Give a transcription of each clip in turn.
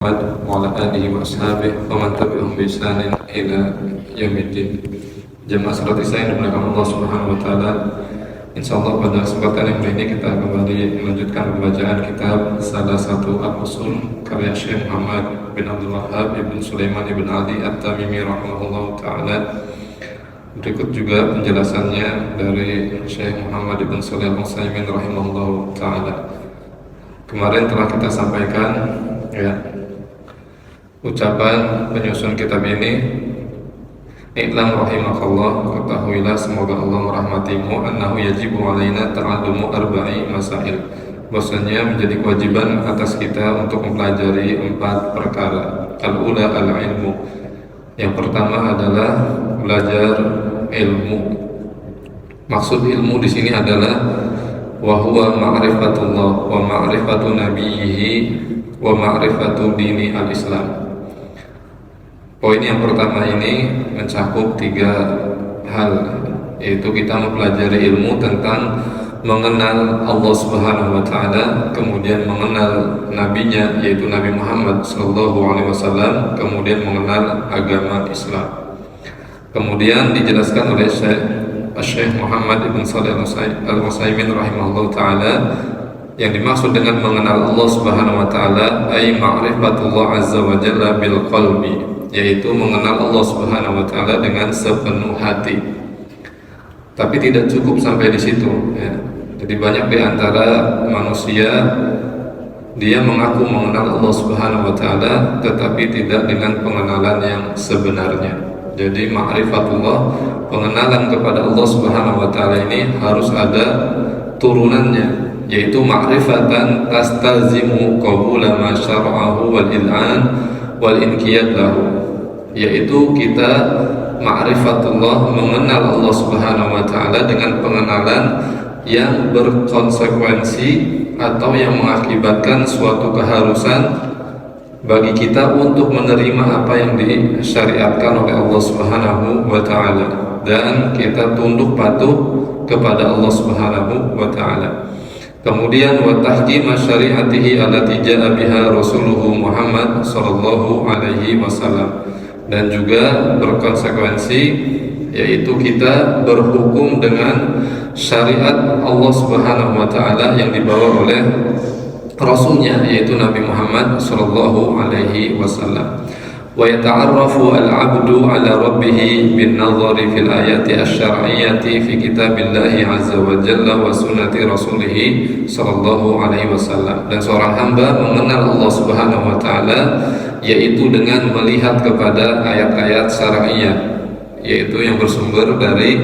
Muhammad wa ala alihi wa ashabihi wa man tabi'ahum bi ihsanin ila yaumiddin. Jemaah salat Isya yang dimuliakan Allah Subhanahu wa taala. Insyaallah pada kesempatan yang ini kita kembali melanjutkan pembacaan kitab salah satu al-usul karya Syekh Muhammad bin Abdul Wahhab ibn Sulaiman ibn Ali At-Tamimi rahimahullah taala. Berikut juga penjelasannya dari Syekh Muhammad ibn Shalih Al-Utsaimin rahimahullah taala. Kemarin telah kita sampaikan ucapan penyusun kitab ini, I'lam rahimakallah, ketahuilah semoga Allah merahmatimu, annahu yajibu alaina ta'allumu arba'i masail, bahwasanya menjadi kewajiban atas kita untuk mempelajari 4 perkara. Al-ula al-ilmu, yang pertama adalah belajar ilmu. Maksud ilmu di sini adalah wa huwa ma'rifatullah wa ma'rifatu nabiyhi wa ma'rifatu dini al-Islam. Poin yang pertama ini mencakup 3 hal, yaitu kita mempelajari ilmu tentang mengenal Allah Subhanahu wa taala, kemudian mengenal nabinya yaitu Nabi Muhammad sallallahu alaihi wasallam, kemudian mengenal agama Islam. Kemudian dijelaskan oleh Syekh Muhammad ibn Shalih Al-Utsaimin rahimahullah taala, yang dimaksud dengan mengenal Allah Subhanahu wa taala ay ma'rifatullah azza wa jalla bil qalbi, yaitu mengenal Allah Subhanahu wa taala dengan sepenuh hati. Tapi tidak cukup sampai di situ ya. Jadi banyak di antara manusia dia mengaku mengenal Allah Subhanahu wa taala tetapi tidak dengan pengenalan yang sebenarnya. Jadi ma'rifatullah, pengenalan kepada Allah Subhanahu wa taala ini harus ada turunannya, yaitu ma'rifatan tastazimu qabula ma syara'ahu wal il'an wal inqiyad lahu, yaitu kita ma'rifatullah, mengenal Allah Subhanahu wa taala dengan pengenalan yang berkonsekuensi atau yang mengakibatkan suatu keharusan bagi kita untuk menerima apa yang disyariatkan oleh Allah Subhanahu wa taala dan kita tunduk patuh kepada Allah Subhanahu wa taala. Kemudian wa tahkim syariatihi allati jaa biha rasuluhu Muhammad sallallahu alaihi wasallam, dan juga berkonsekuensi yaitu kita berhukum dengan syariat Allah Subhanahu wa taala yang dibawa oleh rasulnya yaitu Nabi Muhammad sallallahu alaihi wasallam. Wa yata'arrafu al-'abdu 'ala rabbih bin nazari fil ayati asy-syar'iyyati fi kitabillahi 'azza wa jalla wa sunnati rasulih sallallahu alaihi wasallam. Dan seorang hamba mengenal Allah Subhanahu wa taala yaitu dengan melihat kepada ayat-ayat syar'iyyah, yaitu yang bersumber dari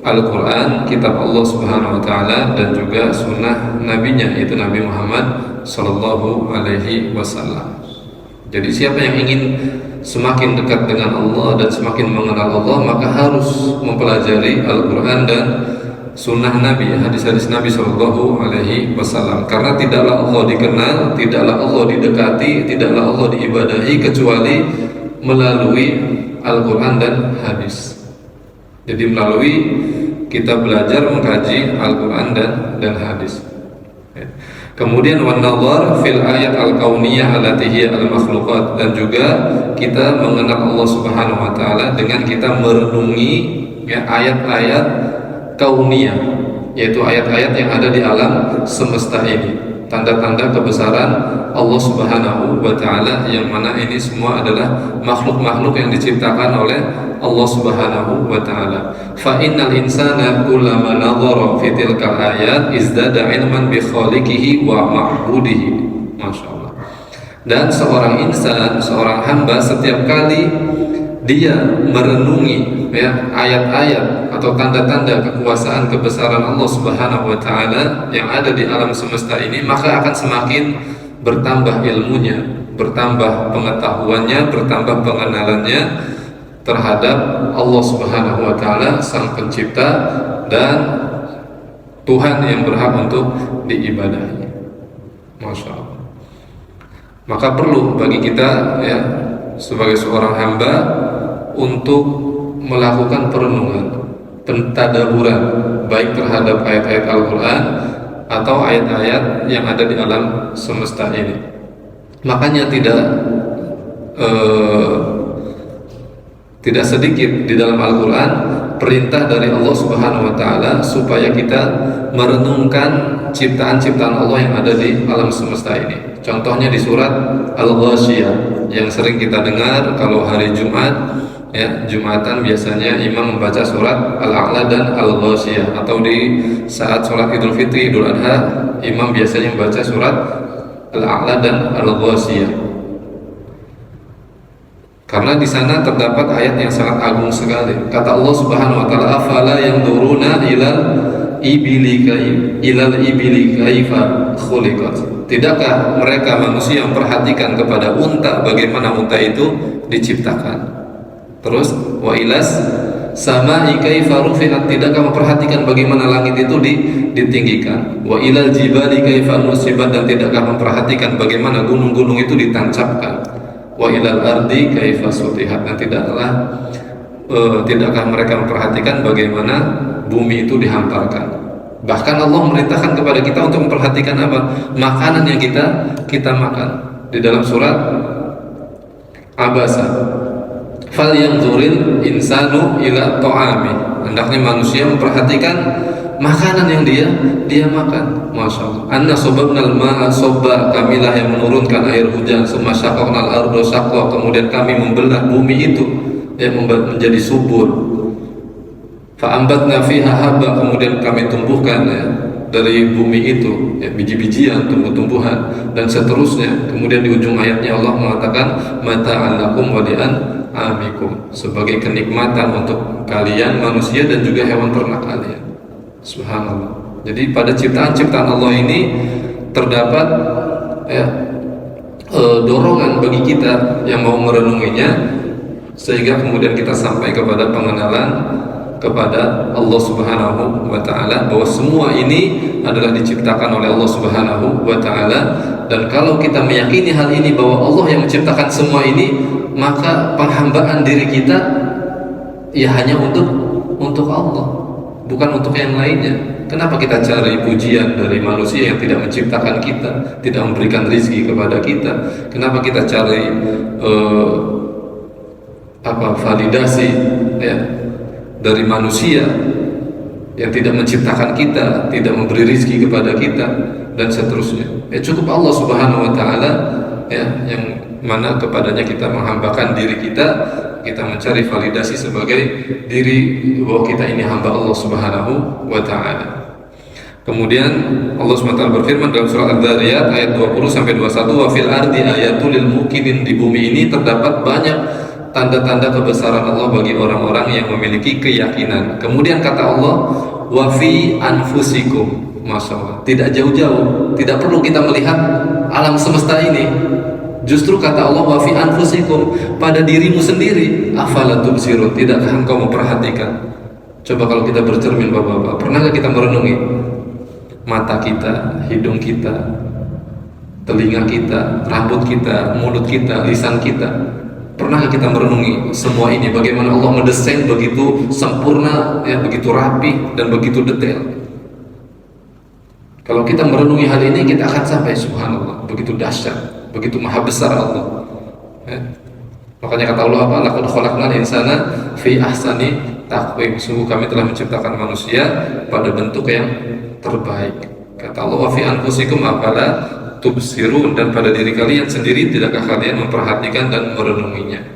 Al-Quran, kitab Allah Subhanahu wa taala, dan juga sunnah nabinya yaitu Nabi Muhammad sallallahu alaihi wasallam. Jadi siapa yang ingin semakin dekat dengan Allah dan semakin mengenal Allah, maka harus mempelajari Al-Quran dan sunnah Nabi, hadis-hadis Nabi sallallahu alaihi wasallam. Karena tidaklah Allah dikenal, tidaklah Allah didekati, tidaklah Allah diibadahi kecuali melalui Al-Quran dan hadis. Jadi melalui kita belajar mengkaji Al-Quran dan hadis. Kemudian wan nazar fil ayat al-kauniyah allati hiya al-makhluqat, dan juga kita mengenal Allah Subhanahu wa taala dengan kita merenungi ayat-ayat kauniyah, yaitu ayat-ayat yang ada di alam semesta ini, tanda-tanda kebesaran Allah Subhanahu wa taala, yang mana ini semua adalah makhluk-makhluk yang diciptakan oleh Allah Subhanahu wa taala. Fa innal insana kullama nadhara fi tilkal ayat izdada ilman bi khaliqihi wa ma'budihi. Masyaallah. Dan seorang insan, seorang hamba, setiap kali dia merenungi ayat-ayat atau tanda-tanda kekuasaan kebesaran Allah Subhanahu wa taala yang ada di alam semesta ini, maka akan semakin bertambah ilmunya, bertambah pengetahuannya, bertambah pengenalannya terhadap Allah Subhanahu wa taala, sang pencipta dan Tuhan yang berhak untuk diibadahi. Masya Allah. Maka perlu bagi kita sebagai seorang hamba untuk melakukan perenungan, pentadaburan, baik terhadap ayat-ayat Al-Quran atau ayat-ayat yang ada di alam semesta ini. Makanya tidak sedikit di dalam Al-Quran perintah dari Allah Subhanahu wa Ta'ala supaya kita merenungkan ciptaan-ciptaan Allah yang ada di alam semesta ini. Contohnya di surat Al-Ghasyiyah yang sering kita dengar kalau hari Jumat, ya, Jumatan biasanya imam membaca surat Al-A'la dan Al-Ghasyiyah, atau di saat sholat Idul Fitri, Idul Adha, imam biasanya membaca surat Al-A'la dan Al-Ghasyiyah. Karena di sana terdapat ayat yang sangat agung sekali. Kata Allah Subhanahu wa taala, "Afala yanzuruna ilal ibili kaifa khuliqat." Tidakkah mereka manusia yang perhatikan kepada unta, bagaimana unta itu diciptakan? Terus wa ilas sama'i kaifa rufi'at, tidakkah memperhatikan bagaimana langit itu ditinggikan? Wa ilal jibali kaifa nusibat, dan tidakkah memperhatikan bagaimana gunung-gunung itu ditancapkan? Wa ilal ardi kaifa sutihat, dan tidakkah mereka memperhatikan bagaimana bumi itu dihamparkan? Bahkan Allah merintahkan kepada kita untuk memperhatikan apa? Makanan yang kita makan. Di dalam surat Abasa, fal yanzuril insanu ila ta'ami, hendaknya manusia memperhatikan makanan yang dia makan. Masya Allah. Anna sobabnal ma'a sobba, kamilah yang menurunkan air hujan. Summa syaqaqnal ardo syaqqa, kemudian kami membelah bumi itu yang menjadi subur. Fa'ambatna fiha habba, kemudian kami tumbuhkan, ya, dari bumi itu, ya, biji-bijian, tumbuh-tumbuhan, dan seterusnya. Kemudian di ujung ayatnya Allah mengatakan mata'an lakum wa li'an'amikum, sebagai kenikmatan untuk kalian manusia dan juga hewan ternak kalian. Subhanallah. Jadi pada ciptaan-ciptaan Allah ini terdapat, ya, dorongan bagi kita yang mau merenunginya, sehingga kemudian kita sampai kepada pengenalan kepada Allah Subhanahu wa Ta'ala, bahwa semua ini adalah diciptakan oleh Allah Subhanahu wa Ta'ala. Dan kalau kita meyakini hal ini, bahwa Allah yang menciptakan semua ini, maka penghambaan diri kita ya hanya untuk Allah, bukan untuk yang lainnya. Kenapa kita cari pujian dari manusia yang tidak menciptakan kita, tidak memberikan rezeki kepada kita? Kenapa kita cari validasi, ya, dari manusia yang tidak menciptakan kita, tidak memberi rezeki kepada kita, dan seterusnya? Cukup Allah Subhanahu wa Ta'ala, ya, yang mana kepadanya kita menghambakan diri kita mencari validasi sebagai diri bahwa kita ini hamba Allah Subhanahu wa Ta'ala. Kemudian Allah SWT berfirman dalam surat Al-Dzariyat ayat 20-21, wa fil ardi ayatul lil muqinin, di bumi ini terdapat banyak tanda-tanda kebesaran Allah bagi orang-orang yang memiliki keyakinan. Kemudian kata Allah, wa fi anfusikum. Masya Allah, tidak jauh-jauh, tidak perlu kita melihat alam semesta ini. Justru kata Allah, wa fi anfusikum, pada dirimu sendiri. Afala tubsirun, tidakkah engkau memperhatikan? Coba kalau kita bercermin, Bapak-bapak, pernahkah kita merenungi mata kita, hidung kita, telinga kita, rambut kita, mulut kita, lisan kita? Pernahkah kita merenungi semua ini? Bagaimana Allah mendesain begitu sempurna, ya, begitu rapi dan begitu detail? Kalau kita merenungi hal ini, kita akan sampai, subhanallah, begitu dahsyat, begitu maha besar Allah, ya. Makanya kata Allah apa? Laqad khalaqnal insana fi ahsani taqwim. Sungguh kami telah menciptakan manusia pada bentuk yang terbaik. Kata Allah, wa fi anfusikum afala tubsirun, dan pada diri kalian sendiri tidakkah kalian memperhatikan dan merenunginya?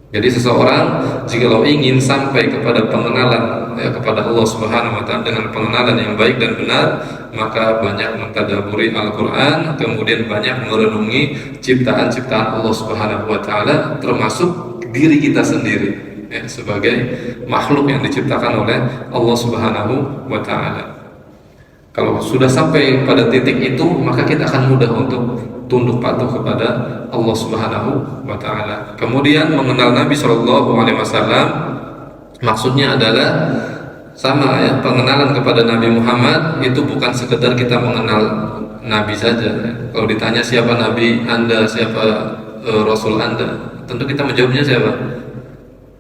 Jadi seseorang jikalau ingin sampai kepada pengenalan, ya, kepada Allah Subhanahu wa Ta'ala dengan pengenalan yang baik dan benar, maka banyak mentadaburi Al-Quran, kemudian banyak merenungi ciptaan-ciptaan Allah Subhanahu wa Ta'ala, termasuk diri kita sendiri, ya, sebagai makhluk yang diciptakan oleh Allah Subhanahu wa Ta'ala. Kalau sudah sampai pada titik itu, maka kita akan mudah untuk tunduk patuh kepada Allah Subhanahu wa Ta'ala. Kemudian mengenal Nabi Shallallahu Alaihi Wasallam, maksudnya adalah sama, ya, pengenalan kepada Nabi Muhammad itu bukan sekedar kita mengenal Nabi saja. Kalau ditanya siapa Nabi Anda, siapa Rasul Anda, tentu kita menjawabnya siapa?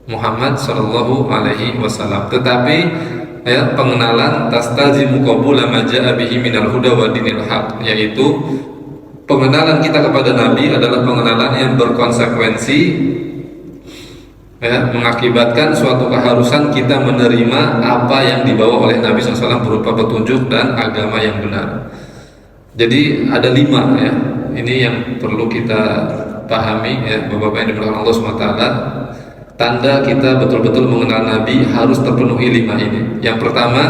Muhammad Shallallahu Alaihi Wasallam. Tetapi, ya, pengenalan tastalzimu qabula ma jaa bihi minal huda wa dinil haq, yaitu pengenalan kita kepada Nabi adalah pengenalan yang berkonsekuensi, ya, mengakibatkan suatu keharusan kita menerima apa yang dibawa oleh Nabi SAW berupa petunjuk dan agama yang benar. Jadi ada 5, ya, ini yang perlu kita pahami, ya, Bapak-Bapak yang dimuliakan Allah SWT. Tanda kita betul-betul mengenal Nabi harus terpenuhi 5 ini. Yang pertama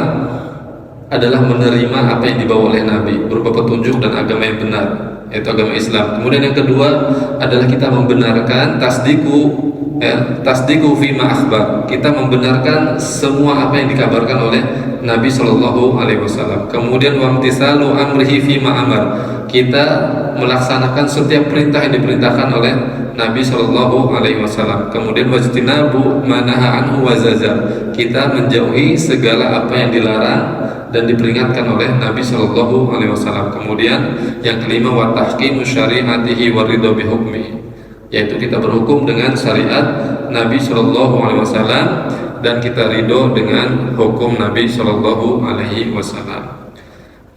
adalah menerima apa yang dibawa oleh Nabi berupa petunjuk dan agama yang benar, yaitu agama Islam. Kemudian yang kedua adalah kita membenarkan tasdiku fima akhbar. Kita membenarkan semua apa yang dikabarkan oleh Nabi Shallallahu Alaihi Wasallam. Kemudian wamtisalu amrihi fima amar. Kita melaksanakan setiap perintah yang diperintahkan oleh Nabi Shallallahu Alaihi Wasallam. Kemudian wajtinabu manaha anhu wazajar. Kita menjauhi segala apa yang dilarang dan diperingatkan oleh Nabi Shallallahu Alaihi Wasallam. Kemudian yang kelima watahkimu syariatihi waridho bihukmi, yaitu kita berhukum dengan syariat Nabi Shallallahu Alaihi Wasallam dan kita ridho dengan hukum Nabi Shallallahu Alaihi Wasallam.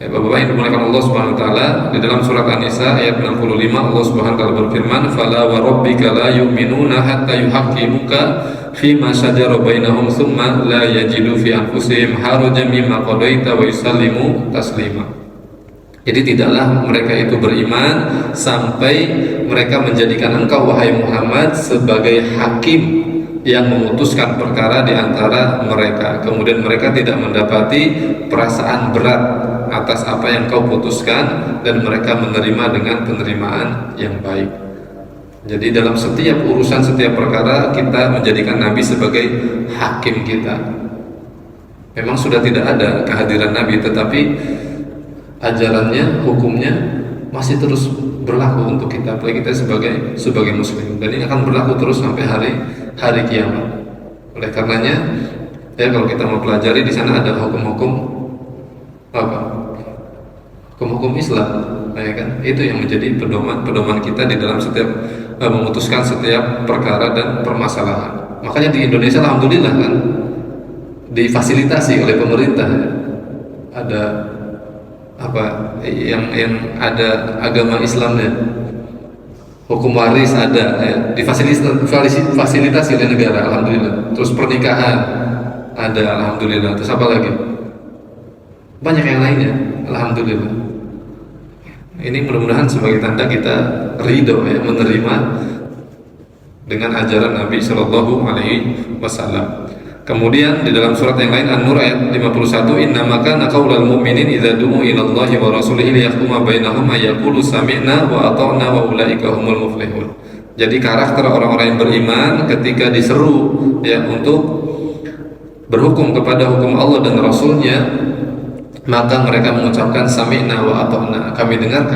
Ya, Bapak-Bapak yang dimuliakan Allah Subhanahu wa taala, di dalam surat An-Nisa ayat 65 Allah Subhanahu wa taala berfirman, "Fala wa rabbika la yu'minuna hatta yuhaqqimuka fima shajara bainahum tsumma la yajidu fi anfusihim harajan mimma qadaita wa yusallimu taslima." Jadi tidaklah mereka itu beriman sampai mereka menjadikan engkau wahai Muhammad sebagai hakim yang memutuskan perkara di antara mereka. Kemudian mereka tidak mendapati perasaan berat atas apa yang kau putuskan dan mereka menerima dengan penerimaan yang baik. Jadi dalam setiap urusan, setiap perkara kita menjadikan Nabi sebagai hakim kita. Memang sudah tidak ada kehadiran Nabi, tetapi ajarannya, hukumnya masih terus berlaku untuk kita, apalagi kita sebagai muslim, dan ini akan berlaku terus sampai hari kiamat. Oleh karenanya, ya, kalau kita mau pelajari di sana ada hukum-hukum hukum Islam, ya kan? Itu yang menjadi pedoman kita di dalam setiap memutuskan setiap perkara dan permasalahan. Makanya di Indonesia alhamdulillah kan difasilitasi oleh pemerintah, ya. Ada yang ada agama Islamnya, hukum waris ada, ya, difasilitasi oleh negara, alhamdulillah. Terus pernikahan ada, alhamdulillah. Terus apa lagi? Banyak yang lainnya, alhamdulillah. Ini mudah-mudahan sebagai tanda kita ridho, ya, menerima dengan ajaran Nabi Shallallahu Alaihi Wasallam. Kemudian di dalam surat yang lain An-Nur ayat 51, innama kana qaulal mu'minin idza du'u ila Allahi wa rasulihi liyahkuma bainahum ayyaqulu sami'na wa ata'na wa ulaika humul muflihun. Jadi karakter orang-orang yang beriman ketika diseru, ya, untuk berhukum kepada hukum Allah dan Rasulnya, maka mereka mengucapkan sami'na wa ata'na, kami dengar,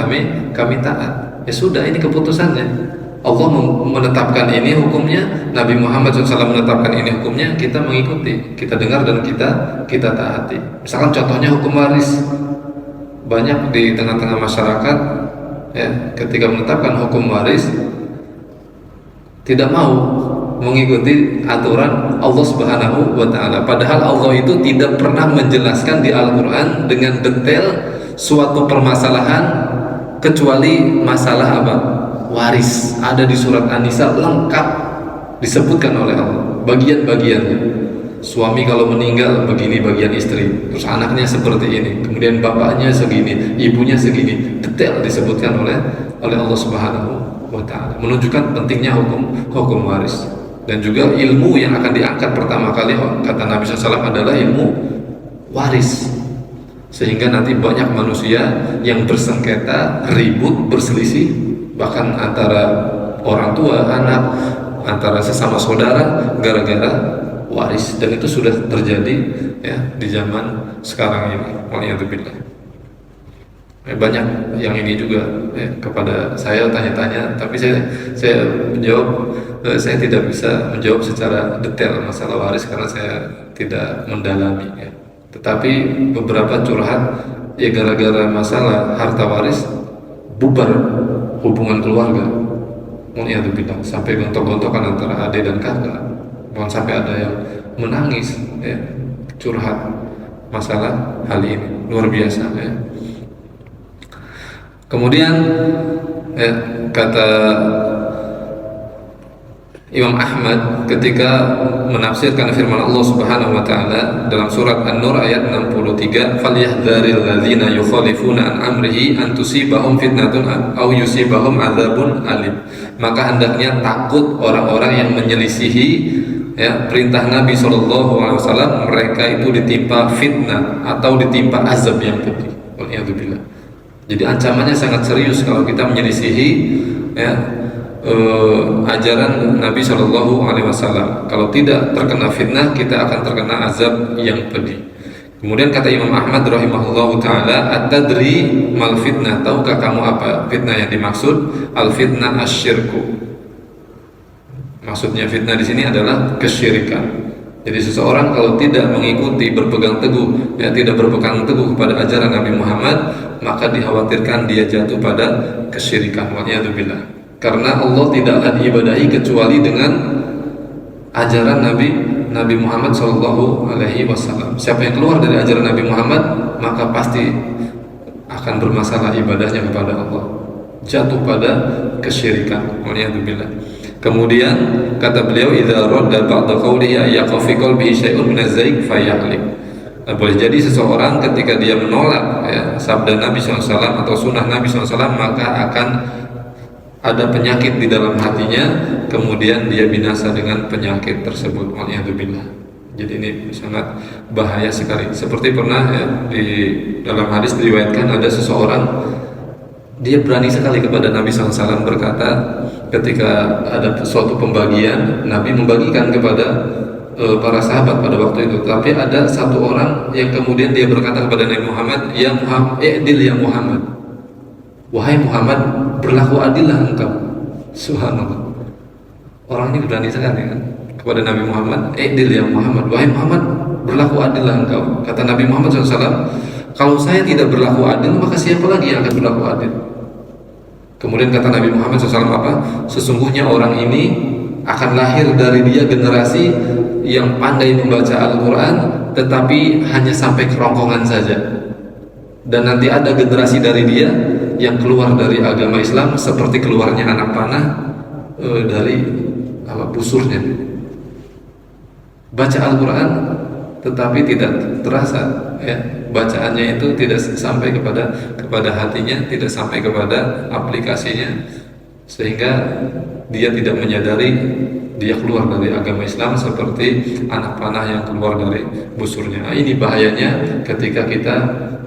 kami taat. Ya sudah, ini keputusannya. Allah menetapkan ini hukumnya, Nabi Muhammad SAW menetapkan ini hukumnya, kita mengikuti, kita dengar dan kita taati. Misalkan contohnya hukum waris, banyak di tengah-tengah masyarakat, ya, ketika menetapkan hukum waris tidak mau mengikuti aturan Allah Subhanahu wa taala. Padahal Allah itu tidak pernah menjelaskan di Al-Qur'an dengan detail suatu permasalahan kecuali masalah apa? Waris. Ada di surat An-Nisa lengkap disebutkan oleh Allah bagian-bagiannya. Suami kalau meninggal begini bagian istri, terus anaknya seperti ini, kemudian bapaknya segini, ibunya segini, detail disebutkan oleh Allah Subhanahu wa taala, menunjukkan pentingnya hukum waris. Dan juga ilmu yang akan diangkat pertama kali, kata Nabi SAW, adalah ilmu waris, sehingga nanti banyak manusia yang bersengketa, ribut, berselisih, bahkan antara orang tua, anak, antara sesama saudara, gara-gara waris. Dan itu sudah terjadi, ya, di zaman sekarang ini. Waliyadzubillah. Banyak yang ini juga, ya, kepada saya tanya-tanya, tapi saya menjawab, saya tidak bisa menjawab secara detail masalah waris karena saya tidak mendalami, ya. Tetapi beberapa curhat, ya, gara-gara masalah harta waris bubar hubungan keluarga, waliyadzubillah, sampai gontok-gontokan antara adik dan kakak, bahkan sampai ada yang menangis, ya, curhat masalah hal ini, luar biasa, ya. Kemudian kata Imam Ahmad ketika menafsirkan firman Allah Subhanahu wa taala dalam surat An-Nur ayat 63, "Falyahdharil ladzina yukhalifuna an amrihi an tusibahum fitnatun aw yusibahum adzabun alim." Maka hendaknya takut orang-orang yang menyelisihi perintah Nabi SAW, mereka itu ditimpa fitnah atau ditimpa azab yang pedih. Waliyadzubillah. Jadi ancamannya sangat serius kalau kita menyelisihi ajaran Nabi Shallallahu Alaihi Wasallam. Kalau tidak terkena fitnah, kita akan terkena azab yang pedih. Kemudian kata Imam Ahmad rahimahullahu taala, "At-tadri mal fitnah?" Tahukah kamu apa fitnah yang dimaksud? Al fitnah asyirku. Maksudnya fitnah di sini adalah kesyirikan. Jadi seseorang kalau tidak mengikuti, berpegang teguh, tidak berpegang teguh kepada ajaran Nabi Muhammad, maka dikhawatirkan dia jatuh pada kesyirikan. Waliyadzubillah. Karena Allah tidaklah diibadahi kecuali dengan ajaran Nabi Muhammad Shallallahu Alaihi Wasallam. Siapa yang keluar dari ajaran Nabi Muhammad, maka pasti akan bermasalah ibadahnya kepada Allah, jatuh pada kesyirikan. Waliyadzubillah. Kemudian kata beliau, "Idza radda ba'da qawlihi yaqa fi qalbihi syai'un min az-zayg fayahlik." Boleh jadi seseorang ketika dia menolak sabda Nabi SAW atau sunnah Nabi SAW, maka akan ada penyakit di dalam hatinya, kemudian dia binasa dengan penyakit tersebut. Waliyadzubillah. Jadi ini sangat bahaya sekali. Seperti pernah di dalam hadis diriwayatkan ada seseorang, dia berani sekali kepada Nabi SAW, berkata ketika ada suatu pembagian, Nabi membagikan kepada para sahabat pada waktu itu. Tapi ada satu orang yang kemudian dia berkata kepada Nabi Muhammad, "Ya Muhammad, i'dil ya Muhammad." Wahai Muhammad, berlaku adillah engkau. Subhanallah. Orang ini berani sekali kan kepada Nabi Muhammad, "I'dil ya Muhammad." Wahai Muhammad, berlaku adillah engkau. Kata Nabi Muhammad SAW, "Kalau saya tidak berlaku adil, maka siapa lagi yang akan berlaku adil?" Kemudian kata Nabi Muhammad SAW apa? "Sesungguhnya orang ini akan lahir dari dia generasi yang pandai membaca Al-Quran, tetapi hanya sampai kerongkongan saja. Dan nanti ada generasi dari dia yang keluar dari agama Islam seperti keluarnya anak panah dari busurnya. Baca Al-Quran tetapi tidak terasa, bacaannya itu tidak sampai kepada hatinya, tidak sampai kepada aplikasinya, sehingga dia tidak menyadari dia keluar dari agama Islam seperti anak panah yang keluar dari busurnya. Ini bahayanya ketika kita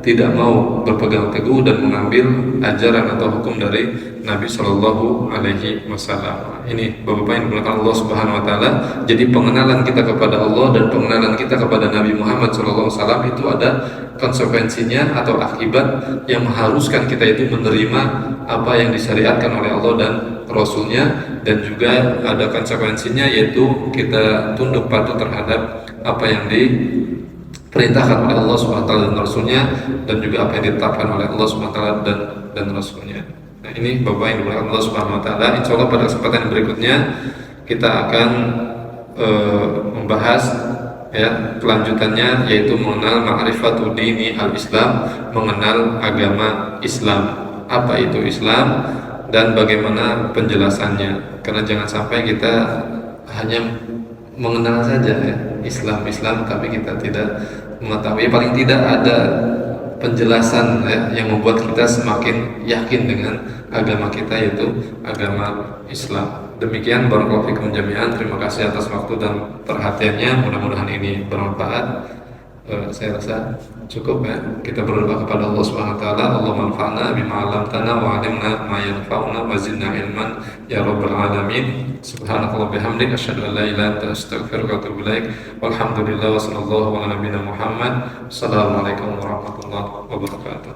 tidak mau berpegang teguh dan mengambil ajaran atau hukum dari Nabi Shallallahu Alaihi Wasallam. Ini Bapak-Bapak yang dimuliakan Allah Subhanahu Wa Taala. Jadi pengenalan kita kepada Allah dan pengenalan kita kepada Nabi Muhammad Shallallahu Alaihi Wasallam itu ada konsekuensinya atau akibat yang mengharuskan kita itu menerima apa yang disyariatkan oleh Allah dan Rasulnya, dan juga ada konsekuensinya yaitu kita tunduk patuh terhadap apa yang diperintahkan oleh Allah SWT dan Rasulnya, dan juga apa yang ditetapkan oleh Allah SWT dan Rasulnya. Nah ini Bapak yang dimuliakan Allah SWT. Insya Allah pada kesempatan yang berikutnya kita akan membahas kelanjutannya, yaitu mengenal ma'rifatul dini al-Islam, mengenal agama Islam. Apa itu Islam dan bagaimana penjelasannya? Karena jangan sampai kita hanya mengenal saja Islam, tapi kita tidak mengetahui, paling tidak ada penjelasan yang membuat kita semakin yakin dengan agama kita, yaitu agama Islam. Demikian, barakallahu fikum jami'an. Terima kasih atas waktu dan perhatiannya. Mudah-mudahan ini bermanfaat. Saya rasa cukup kita berdoa kepada Allah Subhanahu wa taala, Allah manfa'na bima 'allamtana wa 'allimna ma yanfa'una wa zidna ilman ya rabbal alamin. Subhanallahi bihamdik asyhadu an la ilaha illa anta astaghfiruka wa atubu ilaik. Walhamdulillah wa sallallahu ala nabiyyina Muhammad. Assalamualaikum warahmatullahi wabarakatuh.